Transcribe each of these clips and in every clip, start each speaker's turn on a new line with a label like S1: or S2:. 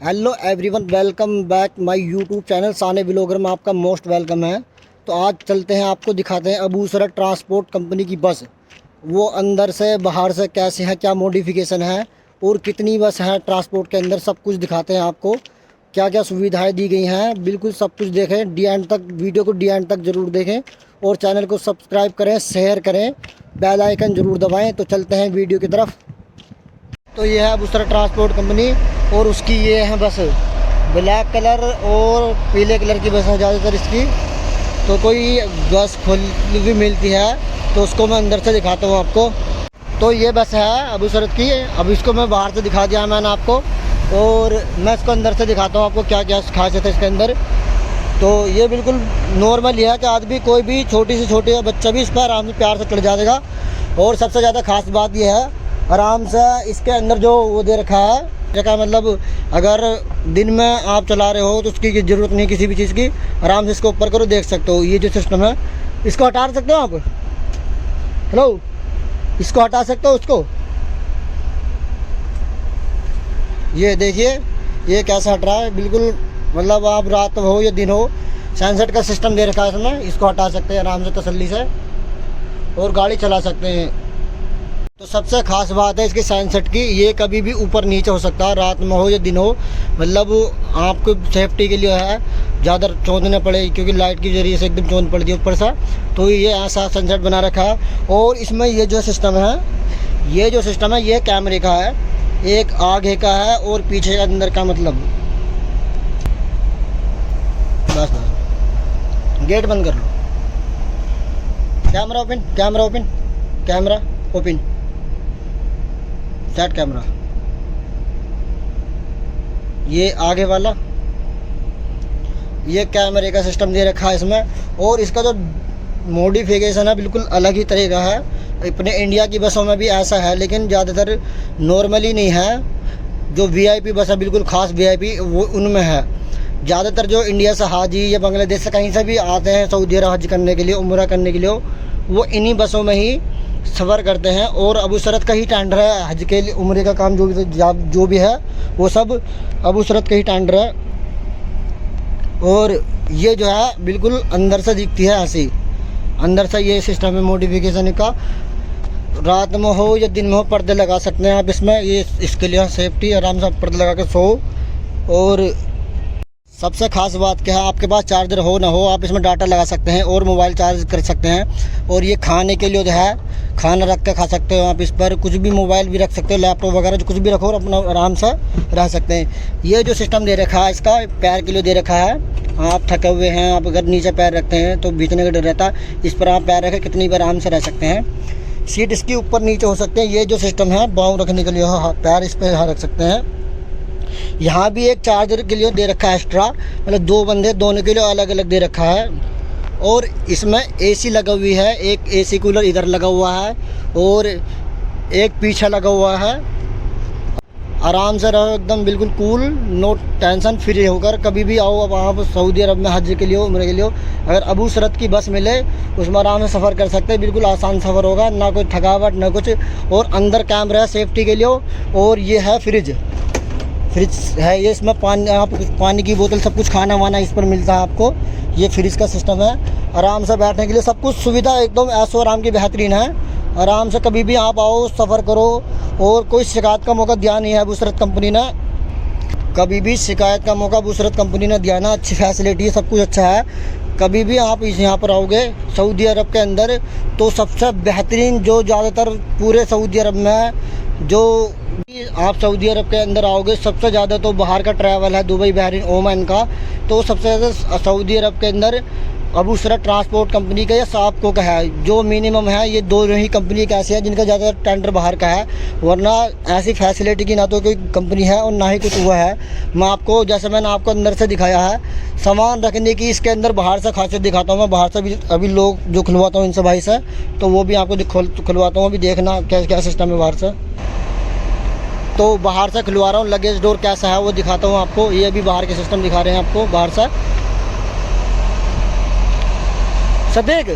S1: Hello everyone, welcome back my YouTube channel Sane vlogger में आपका most welcome है। तो आज चलते हैं, आपको दिखाते हैं अबूसरत ट्रांसपोर्ट कंपनी की बस। वो अंदर से बाहर से कैसे है, क्या मॉडिफिकेशन है और कितनी बस है ट्रांसपोर्ट के अंदर, सब कुछ दिखाते हैं आपको। क्या क्या सुविधाएं दी गई हैं, बिल्कुल सब कुछ देखें डी एंड तक, वीडियो को डी एंड तक ज़रूर देखें और चैनल को सब्सक्राइब करें, शेयर करें, बेल आइकन ज़रूर दबाएँ। तो चलते हैं वीडियो की तरफ। तो ये है अबूसरत ट्रांसपोर्ट कंपनी और उसकी ये है बस, ब्लैक कलर और पीले कलर की बस है ज़्यादातर इसकी। तो कोई बस खुली भी मिलती है तो उसको मैं अंदर से दिखाता हूँ आपको। तो ये बस है अबूसरत की। अब इसको मैं बाहर से दिखा दिया मैंने आपको और मैं इसको अंदर से दिखाता हूँ आपको क्या क्या खासियत है इसके अंदर। तो ये बिल्कुल नॉर्मल ही है कि आदमी कोई भी छोटी से छोटी बच्चा भी इस पर आराम से प्यार से चढ़ जाएगा। और सबसे ज़्यादा खास बात ये है, आराम से इसके अंदर जो वो दे रखा है, जगह मतलब अगर दिन में आप चला रहे हो तो उसकी ज़रूरत नहीं किसी भी चीज़ की। आराम से इसको ऊपर करो, देख सकते हो ये जो सिस्टम है, इसको हटा सकते हो आप। हेलो, इसको हटा सकते हो उसको, ये देखिए ये कैसे हट रहा है बिल्कुल। मतलब आप रात हो या दिन हो, सनसेट का सिस्टम दे रखा है इसमें। इसको हटा सकते हैं आराम से तसल्ली से और गाड़ी चला सकते हैं। तो सबसे ख़ास बात है इसकी सनसेट की, ये कभी भी ऊपर नीचे हो सकता है, रात में हो या दिन हो। मतलब आपको सेफ्टी के लिए है, ज़्यादा चौंध न पड़े क्योंकि लाइट के जरिए से एकदम चौंध पड़ती है ऊपर से। तो ये ऐसा सनसेट बना रखा है। और इसमें ये जो सिस्टम है, ये कैमरे का है, एक आगे का है और पीछे अंदर का। मतलब बस गेट बंद कर लो, camera open, camera open, set camera. ये आगे वाला, ये कैमरे का सिस्टम दे रखा है इसमें। और इसका जो मॉडिफिकेशन है बिल्कुल अलग ही तरह का है। अपने इंडिया की बसों में भी ऐसा है, लेकिन ज़्यादातर नॉर्मली नहीं है। जो वीआईपी बस है, बिल्कुल ख़ास वीआईपी, वो उनमें है। ज़्यादातर जो इंडिया से हाजी या बांग्लादेश से कहीं से भी आते हैं सऊदी अरब हज करने के लिए, उम्रा करने के लिए, वो इन्हीं बसों में ही सफ़र करते हैं। और अबूसरत का ही टेंडर है हज के लिए, उम्रे का काम जो भी है वो सब अबूसरत का ही टेंडर है। और ये जो है बिल्कुल अंदर से दिखती है ऐसी, अंदर से ये सिस्टम है मॉडिफिकेशन का। रात में हो या दिन में हो, पर्दे लगा सकते हैं आप इसमें। ये इसके लिए सेफ्टी, आराम से पर्दे लगा के सो। और सबसे ख़ास बात क्या है, आपके पास चार्जर हो ना हो, आप इसमें डाटा लगा सकते हैं और मोबाइल चार्ज कर सकते हैं। और ये खाने के लिए जो है, खाना रख के खा सकते हो आप इस पर, कुछ भी मोबाइल भी रख सकते हो, लैपटॉप वगैरह जो कुछ भी रखो और अपना आराम से रह सकते हैं। ये जो सिस्टम दे रखा है इसका, पैर के लिए दे रखा है। आप थके हुए हैं, आप अगर नीचे पैर रखते हैं तो बीतने का डर रहता है, इस पर आप पैर रखें कितनी बार आराम से रह सकते हैं। सीट इसकी ऊपर नीचे हो सकते हैं। ये जो सिस्टम है पाँव रखने के लिए, पैर इस पर रख सकते हैं। यहाँ भी एक चार्जर के लिए दे रखा है एक्स्ट्रा, मतलब दो बंदे दोनों के लिए अलग अलग दे रखा है। और इसमें एसी लगा हुई है, एक एसी कूलर इधर लगा हुआ है और एक पीछे लगा हुआ है। आराम से रहो एकदम बिल्कुल कूल, नो टेंशन, फ्री होकर कभी भी आओ। अब आप सऊदी अरब में हज के लिए, उम्र के लिए, अगर अबूसरत की बस मिले उसमें आराम से सफ़र कर सकते हैं। बिल्कुल आसान सफ़र होगा, ना कोई थकावट ना कुछ। और अंदर कैमरा है सेफ्टी के लिए। और ये है फ्रिज है, ये इसमें पानी, आप पानी की बोतल, सब कुछ खाना वाना इस पर मिलता है आपको। ये फ्रिज का सिस्टम है। आराम से बैठने के लिए सब कुछ सुविधा एकदम ऐशो आराम की बेहतरीन है। आराम से कभी भी आप आओ, सफ़र करो। और कोई शिकायत का मौका दिया नहीं है अबूसरत कंपनी ने, कभी भी शिकायत का मौका अबूसरत कंपनी ने दिया ना। अच्छी फैसिलिटी है, सब कुछ अच्छा है। कभी भी आप यहाँ पर आओगे सऊदी अरब के अंदर, तो सबसे बेहतरीन, जो ज़्यादातर पूरे सऊदी अरब में, जो आप सऊदी अरब के अंदर आओगे, सबसे ज़्यादा तो बाहर का ट्रैवल है, दुबई, बहरीन, ओमान का। तो सबसे ज़्यादा सऊदी अरब के अंदर अबूसरत ट्रांसपोर्ट कंपनी का या सापको का है। जो मिनिमम है, ये दो ही कंपनी का ऐसी है जिनका ज़्यादा टेंडर बाहर का है। वरना ऐसी फैसिलिटी की ना तो कोई कंपनी है और ना ही कुछ हुआ है। मैं आपको, जैसे मैंने आपको अंदर से दिखाया है, सामान रखने की इसके अंदर बाहर से खासियत दिखाता हूँ मैं। बाहर से भी अभी लोग जो खुलवाता हूँ इनसे भाई से, तो वो भी आपको खुलवाता हूँ। अभी देखना क्या क्या सिस्टम है बाहर से। तो बाहर से खुलवा रहा हूँ, लगेज डोर कैसा है वो दिखाता हूँ आपको। ये भी बाहर के सिस्टम दिखा रहे हैं आपको बाहर से। सदेक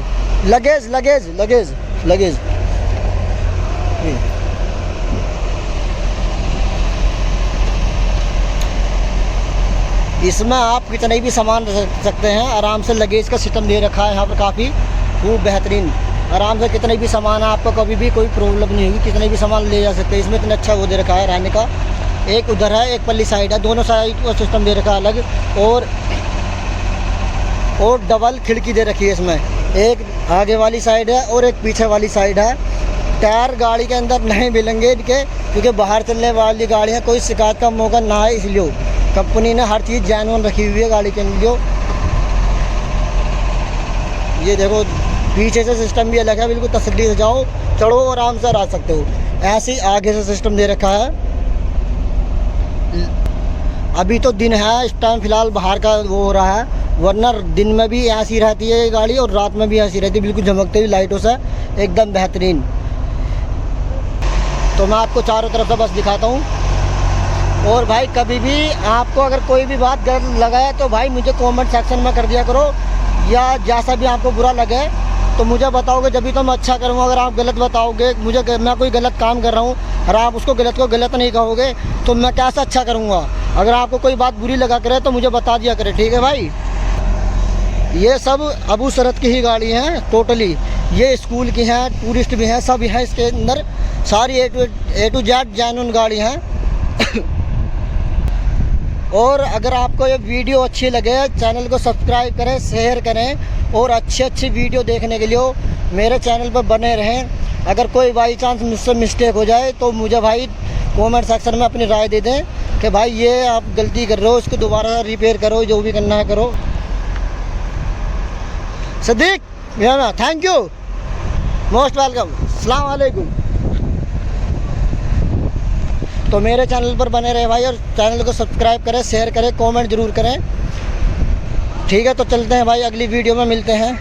S1: लगेज लगेज लगेज लगेज इसमें आप कितने भी सामान रख सकते हैं आराम से। लगेज का सिस्टम दे रखा है यहाँ पर काफ़ी खूब बेहतरीन। आराम से कितने भी सामान है, आपको कभी भी कोई प्रॉब्लम नहीं होगी, कितने भी सामान ले जा सकते हैं। इसमें इतना अच्छा वो दे रखा है रहने का। एक उधर है, एक पल्ली साइड है, दोनों साइड का सिस्टम दे रखा है अलग। और डबल खिड़की दे रखी है इसमें, एक आगे वाली साइड है और एक पीछे वाली साइड है। टायर गाड़ी के अंदर नहीं मिलेंगे इनके, क्योंकि बाहर चलने वाली गाड़ी है, कोई शिकायत का मौका ना है, इसलिए कंपनी ने हर चीज़ जेन्युइन रखी हुई है गाड़ी के लिए। ये देखो पीछे से सिस्टम भी अलग है, बिल्कुल तसल्ली से जाओ, चढ़ो आराम से आ सकते हो। ऐसे ही आगे से सिस्टम दे रखा है। अभी तो दिन है, इस टाइम फ़िलहाल बाहर का वो हो रहा है, वरना दिन में भी ऐसी रहती है ये गाड़ी और रात में भी ऐसी रहती है, बिल्कुल झमकती हुई लाइटों से एकदम बेहतरीन। तो मैं आपको चारों तरफ से बस दिखाता हूँ। और भाई कभी भी आपको अगर कोई भी बात गलत लगा है तो भाई मुझे कमेंट सेक्शन में कर दिया करो, या जैसा भी आपको बुरा लगे तो मुझे बताओगे, जब भी तो मैं अच्छा करूँगा। अगर आप गलत बताओगे मुझे, मैं कोई गलत काम कर रहा हूँ और आप उसको गलत को गलत नहीं कहोगे तो मैं कैसे अच्छा करूँगा। अगर आपको कोई बात बुरी लगा करे तो मुझे बता दिया करे, ठीक है भाई। ये सब अबू शरत की ही गाड़ी हैं टोटली, ये स्कूल की हैं, टूरिस्ट भी हैं, सब हैं इसके अंदर। सारी ए टू जेड जेन्युइन गाड़ी हैं। और अगर आपको ये वीडियो अच्छी लगे, चैनल को सब्सक्राइब करें, शेयर करें और अच्छी वीडियो देखने के लिए मेरे चैनल पर बने रहें। अगर कोई बाई चांस मुझसे मिस्टेक हो जाए तो मुझे भाई कमेंट सेक्शन में अपनी राय दे दें कि भाई ये आप गलती कर रहे हो, इसको दोबारा रिपेयर करो, जो भी करना है करो। सदीक भैया, थैंक यू, मोस्ट वेलकम, अस्सलाम वालेकुम। तो मेरे चैनल पर बने रहे भाई, और चैनल को सब्सक्राइब करें, शेयर करें, कमेंट ज़रूर करें। ठीक है, तो चलते हैं भाई, अगली वीडियो में मिलते हैं।